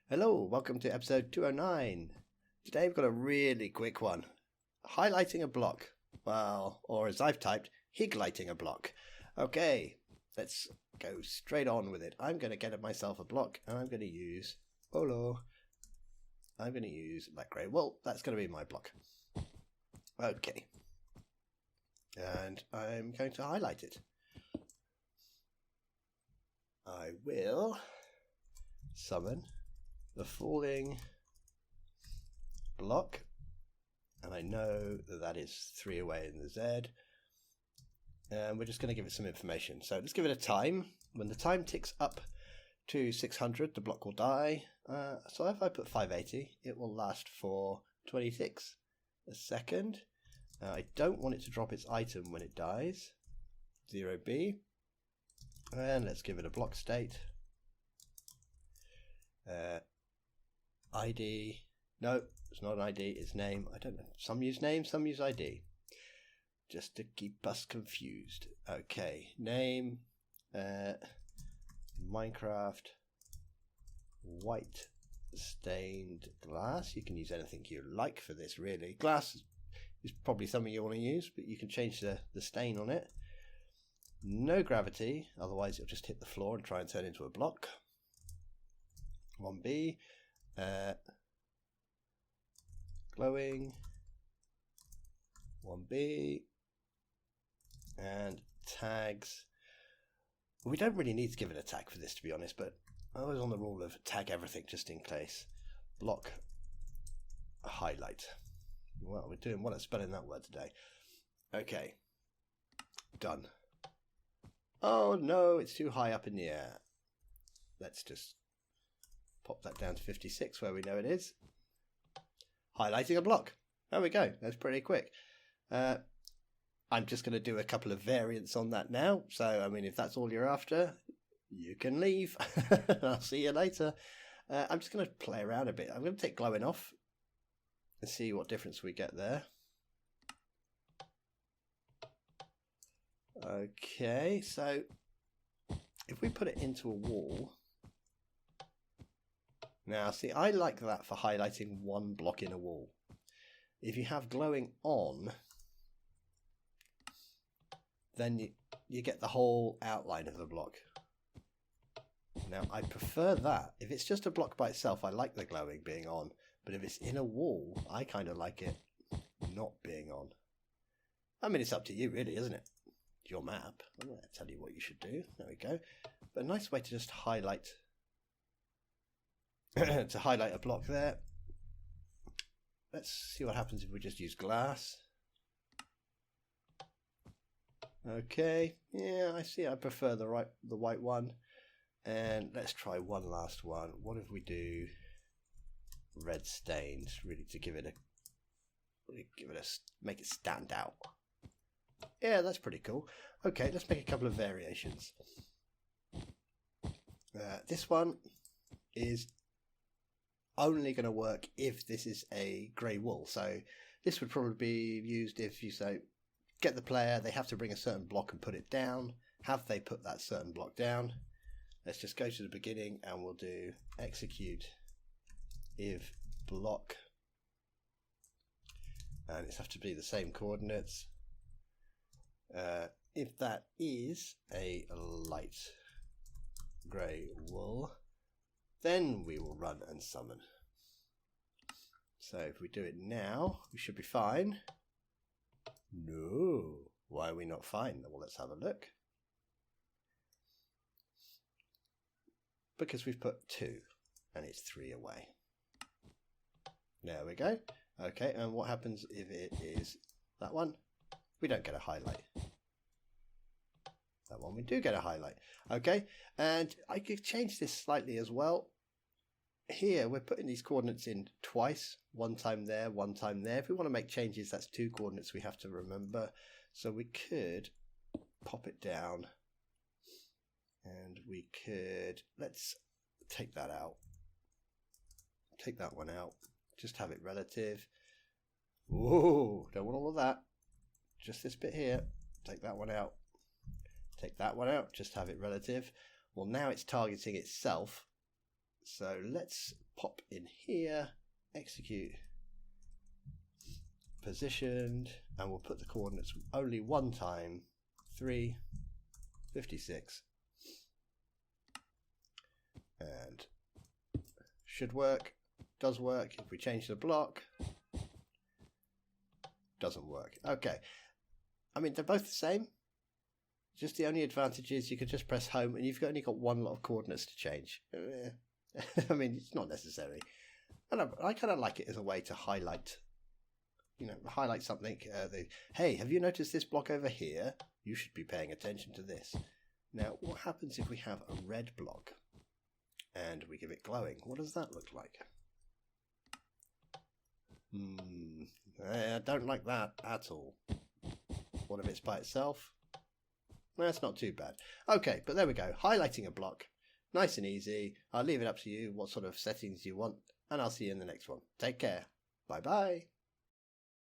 Hello, welcome to episode 209. Today we've got a really quick one. Highlighting a block. Well, or as I've typed, highlighting a block. Okay, let's go straight on with it. I'm going to get myself a block and I'm going to use Polo. I'm going to use black grey. Well, that's going to be my block. Okay. And I'm going to highlight it. I will summon the falling block, and I know that that is 3 away in the Z, and we're just going to give it some information. So let's give it a time. When the time ticks up to 600, the block will die. So if I put 580, it will last for 26 a second. I don't want it to drop its item when it dies. 0B, and let's give it a BlockState. ID, no, it's not an ID, it's name. I don't know, some use name, some use ID, just to keep us confused. Okay, name, Minecraft white stained glass. You can use anything you like for this, really. Glass is probably something you want to use, but you can change the stain on it. No gravity, otherwise it'll just hit the floor and try and turn into a block. 1B, glowing, 1B, and tags. Well, we don't really need to give it a tag for this, to be honest, but I was on the rule of tag everything just in case. Block highlight. Well, we're doing well at spelling that word today. Okay, done. Oh no, it's too high up in the air. Let's just pop that down to 56 where we know it is. Highlighting a block. There we go. That's pretty quick. I'm just going to do a couple of variants on that now. So, I mean, if that's all you're after, you can leave. I'll see you later. I'm just going to play around a bit. I'm going to take glowing off and see what difference we get there. Okay, so if we put it into a wall. Now, see, I like that for highlighting one block in a wall. If you have glowing on, then you get the whole outline of the block. Now, I prefer that. If it's just a block by itself, I like the glowing being on. But if it's in a wall, I kind of like it not being on. I mean, it's up to you, really, isn't it? It's your map. I'm going to tell you what you should do. There we go. But a nice way to just highlight to highlight a block there. Let's see what happens if we just use glass. Okay, yeah, I see. I prefer the white one. And let's try one last one. What if we do red stained, really to make it stand out? Yeah, that's pretty cool. Okay, let's make a couple of variations. This one is only going to work if this is a grey wool. So this would probably be used if you say, get the player, they have to bring a certain block and put it down. Have they put that certain block down? Let's just go to the beginning and we'll do execute if block. And it's have to be the same coordinates. If that is a light grey wool, then we will run and summon. So if we do it now, we should be fine. No, why are we not fine? Well, let's have a look. Because we've put 2 and it's 3 away. There we go. Okay, and what happens if it is that one? We don't get a highlight. That one we do get a highlight. Okay, and I could change this slightly as well. Here we're putting these coordinates in twice, one time there, one time there. If we want to make changes, that's 2 coordinates we have to remember. So we could pop it down and we could, let's take that out. Take that one out. Just have it relative. Whoa, don't want all of that. Just this bit here. Take that one out. Take that one out. Just have it relative. Well, now it's targeting itself. So let's pop in here, execute positioned, and we'll put the coordinates only one time, 3, 56. And should work, does work. If we change the block, doesn't work. Okay, I mean, they're both the same. Just the only advantage is you can just press home and you've only got one lot of coordinates to change. I mean, it's not necessary. And I kind of like it as a way to highlight, highlight something. Hey, have you noticed this block over here? You should be paying attention to this. Now, what happens if we have a red block and we give it glowing? What does that look like? I don't like that at all. What if it's by itself? That's not too bad. Okay, but there we go. Highlighting a block. Nice and easy. I'll leave it up to you what sort of settings you want, and I'll see you in the next one. Take care. Bye-bye.